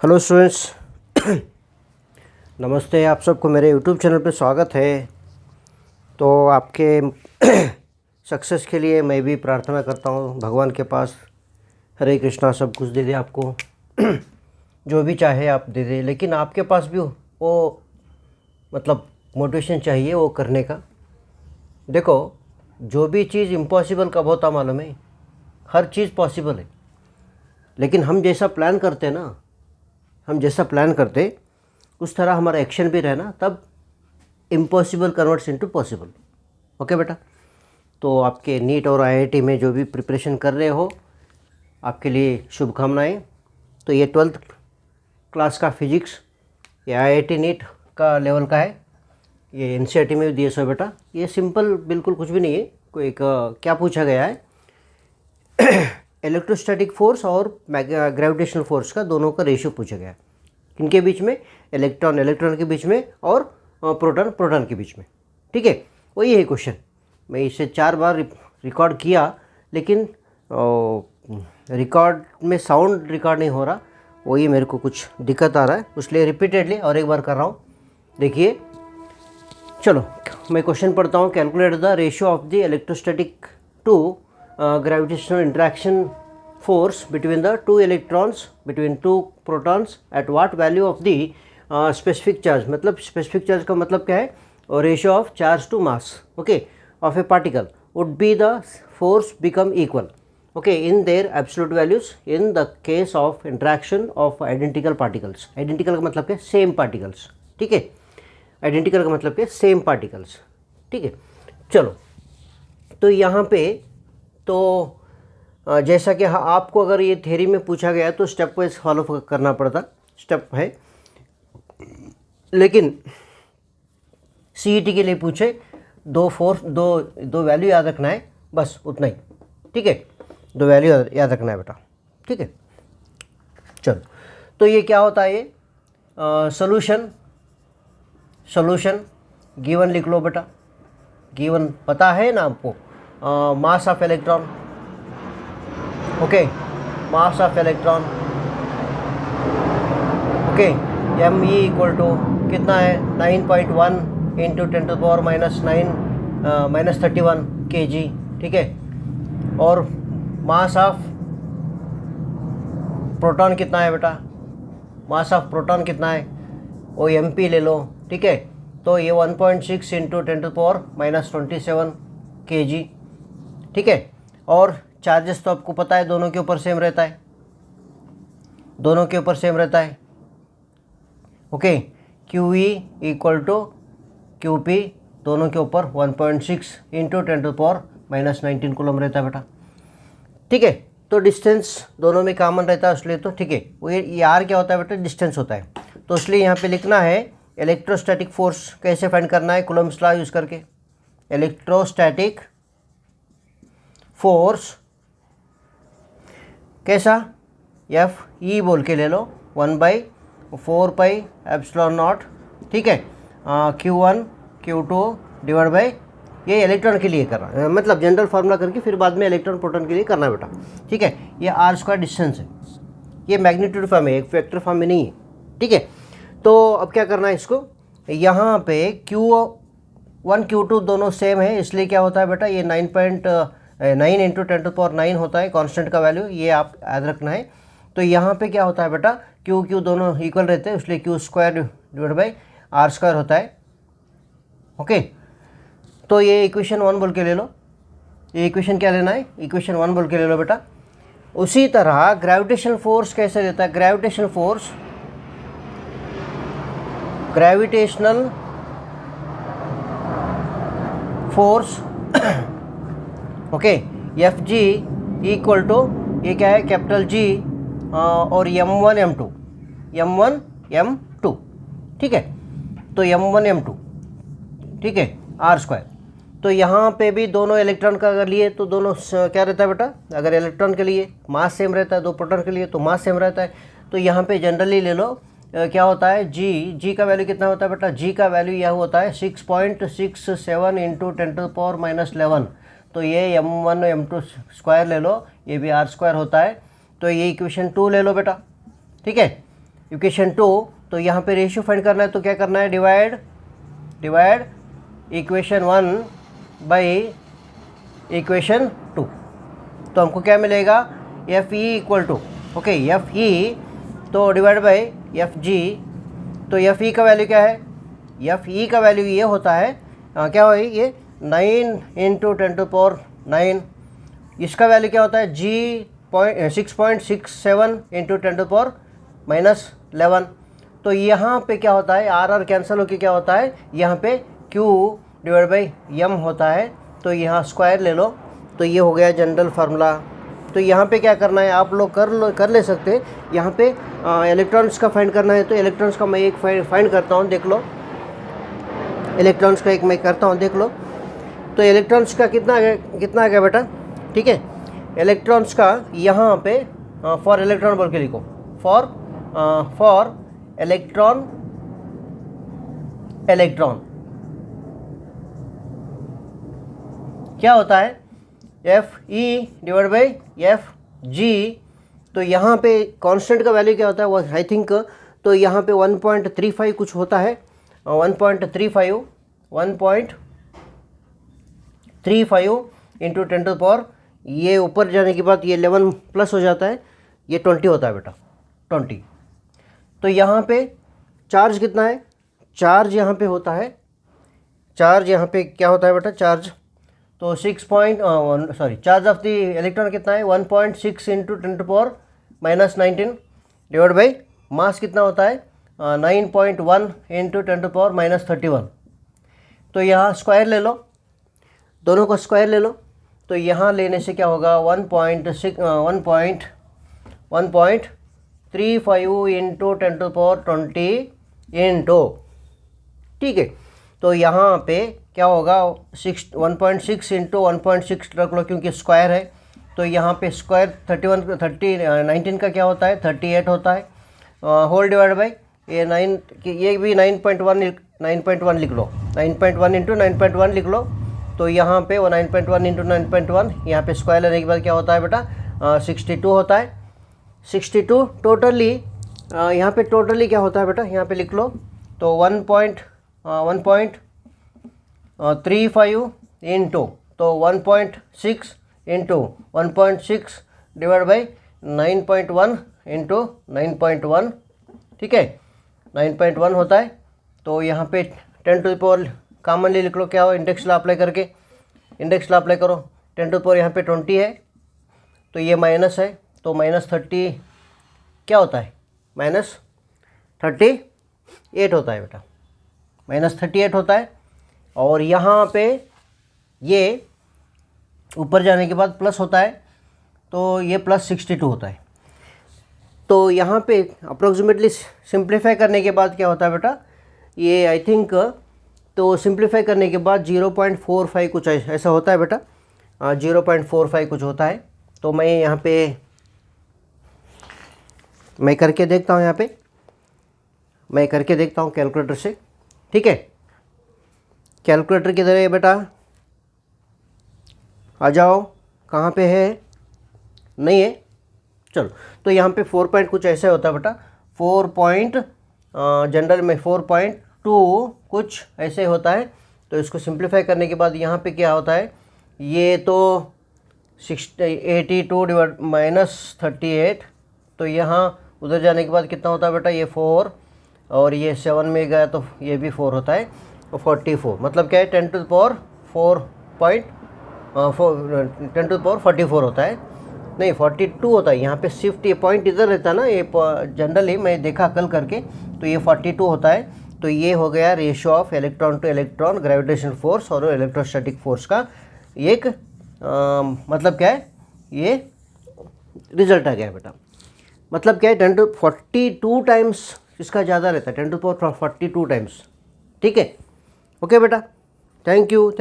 Hello students. नमस्ते, आप सबको मेरे यूट्यूब चैनल पे स्वागत है। तो आपके सक्सेस के लिए मैं भी प्रार्थना करता हूँ भगवान के पास। हरे कृष्णा, सब कुछ दे दे आपको जो भी चाहे आप दे दे, लेकिन आपके पास भी वो मतलब मोटिवेशन चाहिए वो करने का। देखो, जो भी चीज़ इम्पॉसिबल कब होता मालूम है? हर चीज़ पॉसिबल है, लेकिन हम जैसा प्लान करते ना, हम जैसा प्लान करते उस तरह हमारा एक्शन भी रहना, तब impossible converts into possible. Okay बेटा, तो आपके नीट और आईआईटी में जो भी प्रिपरेशन कर रहे हो, आपके लिए शुभकामनाएं। तो ये 12th क्लास का फिजिक्स, ये आईआईटी नीट का लेवल का है। ये एनसीईआरटी में भी दिए सो बेटा। ये सिंपल बिल्कुल कुछ भी नहीं है। कोई एक क्या पूछा गया है, इलेक्ट्रोस्टैटिक फोर्स और ग्रेविटेशनल फोर्स का दोनों का रेशियो पूछा गया है। किनके बीच में? इलेक्ट्रॉन इलेक्ट्रॉन के बीच में और प्रोटॉन प्रोटॉन के बीच में। ठीक है, वही है क्वेश्चन। मैं इसे 4 बार रिकॉर्ड किया, लेकिन रिकॉर्ड में साउंड रिकॉर्ड नहीं हो रहा। वही मेरे को कुछ दिक्कत आ रहा है, इसलिए रिपीटेडली और एक बार कर रहा हूँ। देखिए, चलो मैं क्वेश्चन पढ़ता हूँ। Calculate the ratio of the electrostatic to gravitational interaction force between the two electrons between two protons at what value of the specific charge। मतलब specific charge का मतलब क्या है? और ratio of charge to mass, okay, of a particle would be the force become equal, okay, in their absolute values in the case of interaction of identical particles। identical का मतलब क्या? same particles। ठीक है, identical का मतलब क्या? same particles। ठीक है, चलो तो यहाँ पे तो जैसा कि आपको अगर ये थ्योरी में पूछा गया तो स्टेप वाइज फॉलो करना पड़ता, स्टेप है। लेकिन सीईटी के लिए पूछे दो वैल्यू याद रखना है, बस उतना ही। ठीक है, 2 वैल्यू याद रखना है बेटा। ठीक है, चलो तो ये क्या होता है? ये सॉल्यूशन गिवन लिख लो बेटा। गिवन पता है ना आपको? Mass of electron, okay, mass of electron, okay, M E equal to कितना है? 9.1 इंटू 10⁻⁻9 -31 kg। ठीक है, और मास ऑफ प्रोटॉन कितना है बेटा? मास ऑफ प्रोटॉन कितना है? वो एम पी ले लो। ठीक है, तो ये 1.6 इंटू 10⁻27 kg। ठीक है, और चार्जेस तो आपको पता है दोनों के ऊपर सेम रहता है, दोनों के ऊपर सेम रहता है। Okay, Q E equal to Q P, दोनों के ऊपर 1.6 इंटू 10⁻19 कूलम रहता है बेटा। ठीक है, तो डिस्टेंस दोनों में कॉमन रहता है इसलिए तो ठीक है। वो ये आर क्या होता है बेटा? डिस्टेंस होता है। तो इसलिए यहाँ पे लिखना है इलेक्ट्रोस्टैटिक फोर्स कैसे फाइंड करना है? कूलम्स लॉ यूज़ करके। इलेक्ट्रोस्टैटिक फोर्स कैसा? एफ ई बोल के ले लो, 1/4πε0। ठीक है, Q1 Q2 डिवाइड बाई, ये इलेक्ट्रॉन के लिए करना, मतलब जनरल फार्मूला करके फिर बाद में इलेक्ट्रॉन प्रोटॉन के लिए करना बेटा। ठीक है, ये r² डिस्टेंस है, ये मैग्नीट्यूड फॉर्म है, एक वेक्टर फॉर्म में नहीं है। ठीक है, तो अब क्या करना है इसको? यहाँ पे Q1 Q2 दोनों सेम है, इसलिए क्या होता है बेटा? ये 9 इंटू 10⁻9 होता है कांस्टेंट का वैल्यू, ये आप याद रखना है। तो यहाँ पे क्या होता है बेटा? क्यू दोनों इक्वल रहते हैं, इसलिए Q² डिवाइड बाई r² होता है। ओके, तो ये इक्वेशन 1 बोल के ले लो। ये इक्वेशन क्या लेना है? इक्वेशन 1 बोल के ले लो बेटा। उसी तरह ग्रेविटेशनल फोर्स कैसे रहता है? Gravitational force okay, F G equal to, ये क्या है? कैपिटल जी और m1 m2। ठीक है, तो m1 m2, ठीक है, r²। तो यहाँ पे भी दोनों इलेक्ट्रॉन का अगर लिए तो दोनों क्या रहता है बेटा? अगर इलेक्ट्रॉन के लिए मास सेम रहता है, 2 प्रोटॉन के लिए तो मास सेम रहता है। तो यहाँ पे जनरली ले लो, क्या होता है? जी का वैल्यू कितना होता है बेटा? जी का वैल्यू यह होता है 6.67 इंटू 10⁻11। तो ये m1 m2 स्क्वायर ले लो, ये भी r² होता है। तो ये इक्वेशन 2 ले लो बेटा। ठीक है, इक्वेशन 2, तो यहाँ पे रेशियो फाइंड करना है तो क्या करना है, डिवाइड इक्वेशन 1 बाई इक्वेशन 2। तो हमको क्या मिलेगा, F E equal to, okay, F E तो डिवाइड बाई एफ जी। तो एफ ई का वैल्यू क्या है, एफ ई का वैल्यू ये होता है क्या हो ये 9 इंटू 10⁹। इसका वैल्यू क्या होता है, जी 6.67 इंटू 10⁻11। तो यहाँ पे क्या होता है, आर कैंसिल होकर क्या होता है, यहाँ पे क्यू डिवाइड बाई एम होता है। तो यहाँ स्क्वायर ले लो, तो ये हो गया जनरल फार्मूला। तो यहाँ पे क्या करना है, आप लोग कर ले सकते हैं। यहाँ पे इलेक्ट्रॉन्स का फाइंड करना है, तो इलेक्ट्रॉन्स का मैं एक फाइंड करता हूँ, देख लो। इलेक्ट्रॉन्स का एक मैं करता हूँ, देख लो। तो इलेक्ट्रॉन्स का कितना आ गया बेटा, ठीक है। इलेक्ट्रॉन्स का यहाँ पे फॉर इलेक्ट्रॉन बोल के लिखो, फॉर इलेक्ट्रॉन क्या होता है, F E divide by F G. तो यहाँ पे कांस्टेंट का वैल्यू क्या होता है, वो आई थिंक, तो यहाँ पे 1.35 कुछ होता है, 1.35 इंटू 10⁻, ये ऊपर जाने के बाद ये 11 प्लस हो जाता है, ये 20 होता है बेटा, 20। तो यहाँ पे चार्ज कितना है, चार्ज यहाँ पे होता है, चार्ज यहाँ पे क्या होता है बेटा, चार्ज तो चार्ज ऑफ द इलेक्ट्रॉन कितना है, 1.6 इंटू 10⁻⁻19 डिवाइड बाई मास कितना होता है, 9.1 इंटू 10⁻31। तो यहाँ स्क्वायर ले लो, दोनों को स्क्वायर ले लो। तो यहाँ लेने से क्या होगा, 1.35 इंटू 10⁻20 इंटू, ठीक है। तो यहाँ पे क्या होगा, 1.6 इंटू 1.6 रख लो क्योंकि स्क्वायर है। तो यहाँ पे स्क्वायर 19 का क्या होता है, 38 होता है, होल डिवाइड बाई ये 9, ये भी 9.1 लिख लो, 9.1 इंटू 9.1 लिख लो। तो यहाँ पे वो 9.1 इंटू 9.1, यहाँ पे स्क्वायर लेने के बाद क्या होता है बेटा, 62 होता है। 62 टोटली, यहाँ पे टोटली क्या होता है बेटा, यहाँ पे लिख लो। तो 1.35 इंटू, तो 1.6 इंटू 1.6 डिवाइड बाई 9.1 इंटू 9.1, ठीक है, 9.1 होता है। तो यहाँ पे 10⁻, कॉमनली लिख लो, क्या हो, इंडेक्स लॉ अप्लाई करके, इंडेक्स लॉ अप्लाई करो। 10⁻ यहाँ पे 20 है, तो ये माइनस है, तो -30 क्या होता है, -38 होता है बेटा, -38 होता है। और यहाँ पे ये ऊपर जाने के बाद प्लस होता है, तो ये +62 होता है। तो यहाँ पे अप्रोक्सीमेटली सिंप्लीफाई करने के बाद क्या होता है बेटा, ये आई थिंक, तो सिंप्लीफाई करने के बाद 0.45 कुछ ऐसा होता है बेटा, 0.45 कुछ होता है। तो मैं यहाँ पे मैं करके देखता हूँ, यहाँ पे मैं करके देखता हूँ कैलकुलेटर से, ठीक है। कैलकुलेटर किधर है बेटा, आ जाओ, कहाँ पे है, नहीं है, चलो। तो यहाँ पे 4 पॉइंट कुछ ऐसे होता है बेटा, 4 पॉइंट जनरल में 4.2 कुछ ऐसे होता है। तो इसको सिंप्लीफाई करने के बाद यहाँ पे क्या होता है, ये तो 82 डिवाइड -38, तो यहाँ उधर जाने के बाद कितना होता है बेटा, ये 4, और ये 7 में गया तो ये भी 4 होता है, तो 44, मतलब क्या है, 10⁻44 होता है, नहीं 42 होता है। यहाँ पे शिफ्ट ये पॉइंट इधर रहता है ना, ये जनरली मैं देखा कल करके, तो ये 42 होता है। तो ये हो गया ratio of electron two electron gravitational force और इलेक्ट्रोस्टैटिक फोर्स का एक मतलब क्या है, ये रिजल्ट आ गया बेटा। मतलब क्या है, 10⁻42 टाइम्स इसका ज़्यादा रहता है, 10⁻42 टाइम्स, ठीक है। ओके बेटा, थैंक यू।